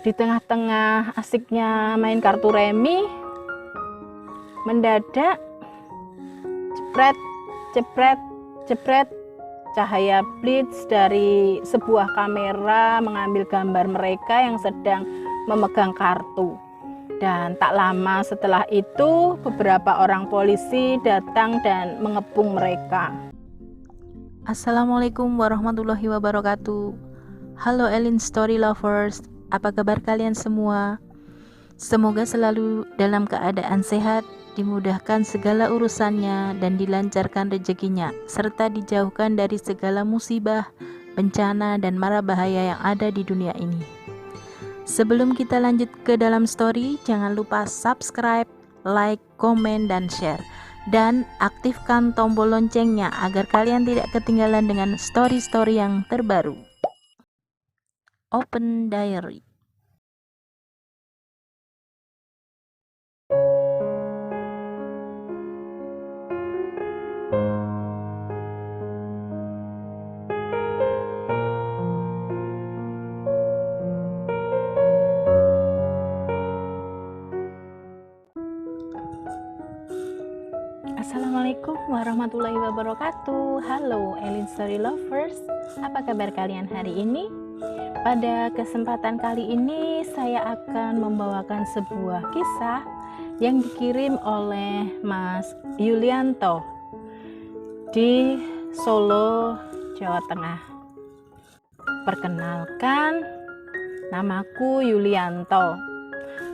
Di tengah-tengah asiknya main kartu remi, mendadak jepret, jepret, jepret, cahaya blitz dari sebuah kamera mengambil gambar mereka yang sedang memegang kartu. Dan tak lama setelah itu, beberapa orang polisi datang dan mengepung mereka. Assalamualaikum warahmatullahi wabarakatuh. Halo Elin Story Lovers, apa kabar kalian semua? Semoga selalu dalam keadaan sehat, dimudahkan segala urusannya dan dilancarkan rezekinya, serta dijauhkan dari segala musibah, bencana, dan mara bahaya yang ada di dunia ini. Sebelum kita lanjut ke dalam story, jangan lupa subscribe, like, komen, dan share. Dan aktifkan tombol loncengnya agar kalian tidak ketinggalan dengan story-story yang terbaru. Open Diary. Assalamualaikum warahmatullahi wabarakatuh. Halo Elin Story Lovers, apa kabar kalian hari ini? Pada kesempatan kali ini saya akan membawakan sebuah kisah yang dikirim oleh Mas Yulianto di Solo, Jawa Tengah. Perkenalkan, namaku Yulianto.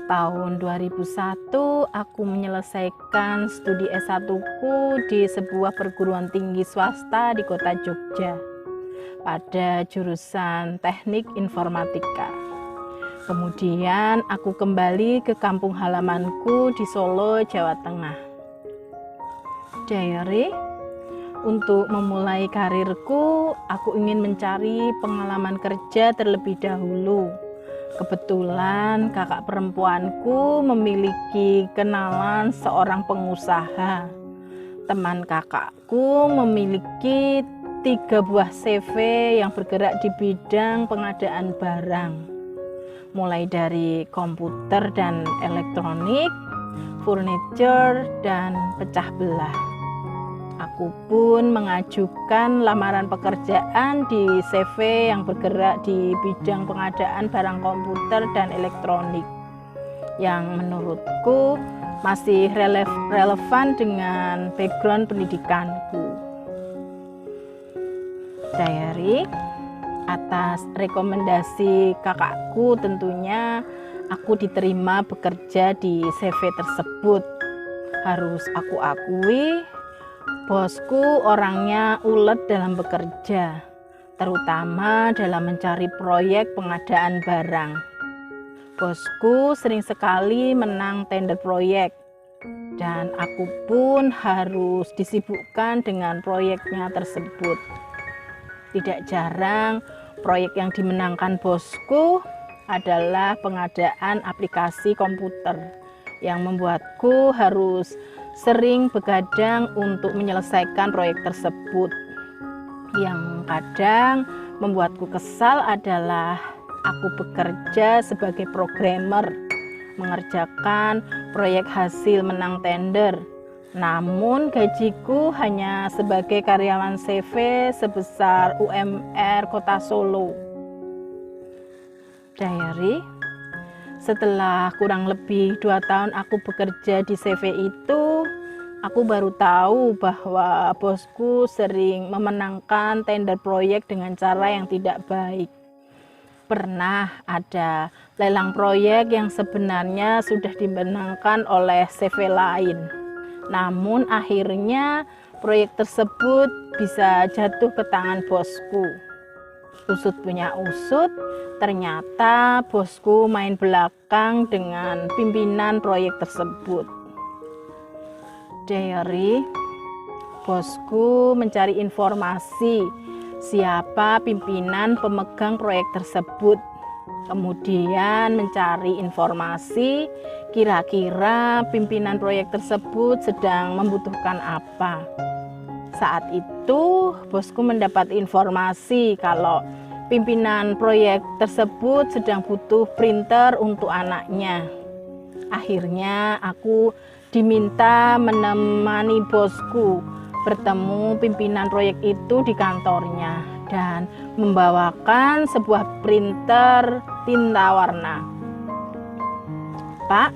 Tahun 2001 aku menyelesaikan studi S1-ku di sebuah perguruan tinggi swasta di kota Jogja pada jurusan Teknik Informatika. Kemudian aku kembali ke kampung halamanku di Solo, Jawa Tengah. Diary, untuk memulai karirku, aku ingin mencari pengalaman kerja terlebih dahulu. Kebetulan kakak perempuanku memiliki kenalan seorang pengusaha. Teman kakakku memiliki 3 buah CV yang bergerak di bidang pengadaan barang, mulai dari komputer dan elektronik, furniture, dan pecah belah. Aku pun mengajukan lamaran pekerjaan di CV yang bergerak di bidang pengadaan barang komputer dan elektronik yang menurutku masih relevan dengan background pendidikanku. Diary, atas rekomendasi kakakku tentunya aku diterima bekerja di CV tersebut. Harus aku akui, bosku orangnya ulet dalam bekerja, terutama dalam mencari proyek pengadaan barang. Bosku sering sekali menang tender proyek, dan aku pun harus disibukkan dengan proyeknya tersebut. Tidak jarang, proyek yang dimenangkan bosku adalah pengadaan aplikasi komputer yang membuatku harus sering begadang untuk menyelesaikan proyek tersebut. Yang kadang membuatku kesal adalah aku bekerja sebagai programmer, mengerjakan proyek hasil menang tender, namun gajiku hanya sebagai karyawan CV sebesar UMR Kota Solo. Diary, setelah kurang lebih 2 tahun aku bekerja di CV itu, aku baru tahu bahwa bosku sering memenangkan tender proyek dengan cara yang tidak baik. Pernah ada lelang proyek yang sebenarnya sudah dimenangkan oleh CV lain. Namun akhirnya proyek tersebut bisa jatuh ke tangan bosku. Usut punya usut, ternyata bosku main belakang dengan pimpinan proyek tersebut. Diary, bosku mencari informasi siapa pimpinan pemegang proyek tersebut. Kemudian mencari informasi kira-kira pimpinan proyek tersebut sedang membutuhkan apa. Saat itu bosku mendapat informasi kalau pimpinan proyek tersebut sedang butuh printer untuk anaknya. Akhirnya aku diminta menemani bosku bertemu pimpinan proyek itu di kantornya dan membawakan sebuah printer tinta warna. Pak,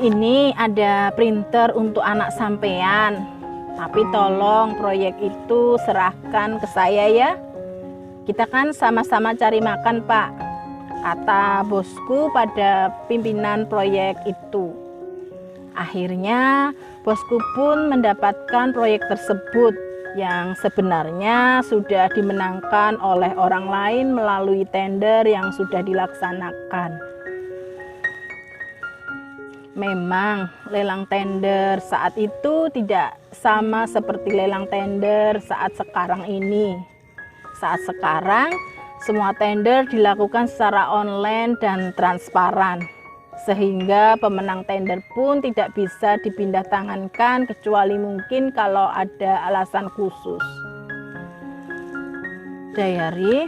ini ada printer untuk anak sampean, tapi tolong proyek itu serahkan ke saya ya. Kita kan sama-sama cari makan, Pak, kata bosku pada pimpinan proyek itu. Akhirnya bosku pun mendapatkan proyek tersebut yang sebenarnya sudah dimenangkan oleh orang lain melalui tender yang sudah dilaksanakan. Memang lelang tender saat itu tidak sama seperti lelang tender saat sekarang ini. Saat sekarang, semua tender dilakukan secara online dan transparan, sehingga pemenang tender pun tidak bisa dipindah tangankan kecuali mungkin kalau ada alasan khusus. Diary,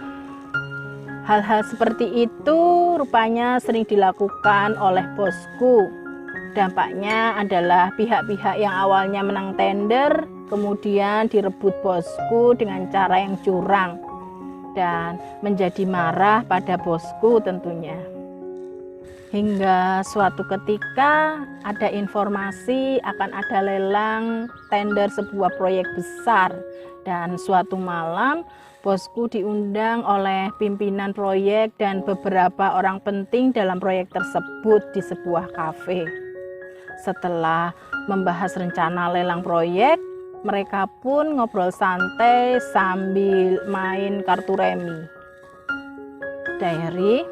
hal-hal seperti itu rupanya sering dilakukan oleh bosku. Dampaknya adalah pihak-pihak yang awalnya menang tender kemudian direbut bosku dengan cara yang curang dan menjadi marah pada bosku tentunya. Hingga suatu ketika ada informasi akan ada lelang tender sebuah proyek besar, dan suatu malam bosku diundang oleh pimpinan proyek dan beberapa orang penting dalam proyek tersebut di sebuah kafe. Setelah membahas rencana lelang proyek, mereka pun ngobrol santai sambil main kartu remi. Diary,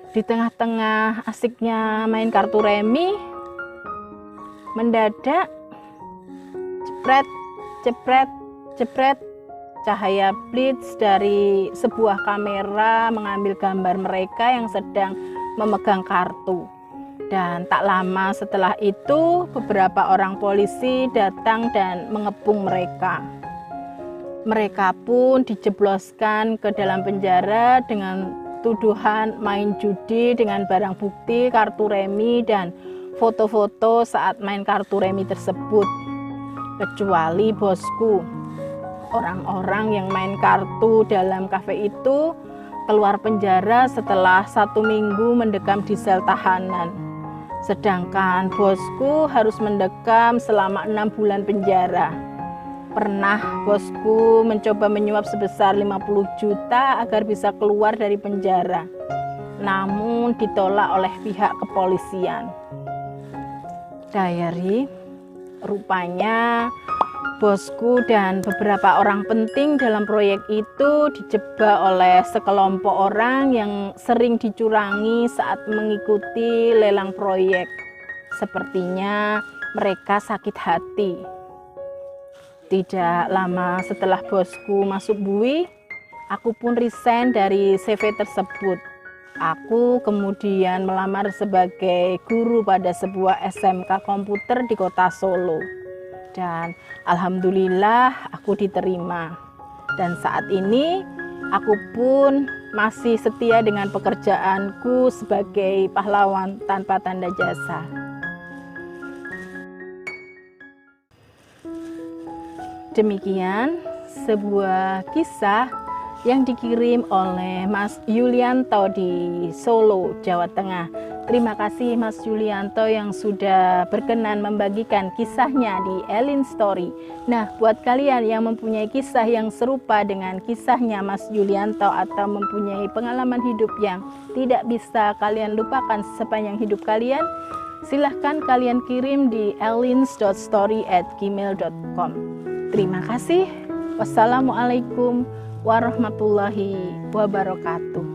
di tengah-tengah asiknya main kartu remi, mendadak jepret, jepret, jepret, cahaya blitz dari sebuah kamera mengambil gambar mereka yang sedang memegang kartu. Dan tak lama setelah itu, beberapa orang polisi datang dan mengepung mereka. Mereka pun dijebloskan ke dalam penjara dengan tuduhan main judi dengan barang bukti kartu remi dan foto-foto saat main kartu remi tersebut. Kecuali bosku, orang-orang yang main kartu dalam kafe itu keluar penjara setelah 1 minggu mendekam di sel tahanan. Sedangkan bosku harus mendekam selama 6 bulan penjara. Pernah bosku mencoba menyuap sebesar 50 juta agar bisa keluar dari penjara, namun ditolak oleh pihak kepolisian. Diary, rupanya bosku dan beberapa orang penting dalam proyek itu dijebak oleh sekelompok orang yang sering dicurangi saat mengikuti lelang proyek. Sepertinya mereka sakit hati. Tidak lama setelah bosku masuk BUI, aku pun resign dari CV tersebut. Aku kemudian melamar sebagai guru pada sebuah SMK komputer di kota Solo. Dan alhamdulillah aku diterima. Dan saat ini aku pun masih setia dengan pekerjaanku sebagai pahlawan tanpa tanda jasa. Demikian sebuah kisah yang dikirim oleh Mas Yulianto di Solo, Jawa Tengah. Terima kasih Mas Yulianto yang sudah berkenan membagikan kisahnya di Elin Story. Nah, buat kalian yang mempunyai kisah yang serupa dengan kisahnya Mas Yulianto atau mempunyai pengalaman hidup yang tidak bisa kalian lupakan sepanjang hidup kalian, silahkan kalian kirim di elins.story@gmail.com. Terima kasih. Wassalamualaikum warahmatullahi wabarakatuh.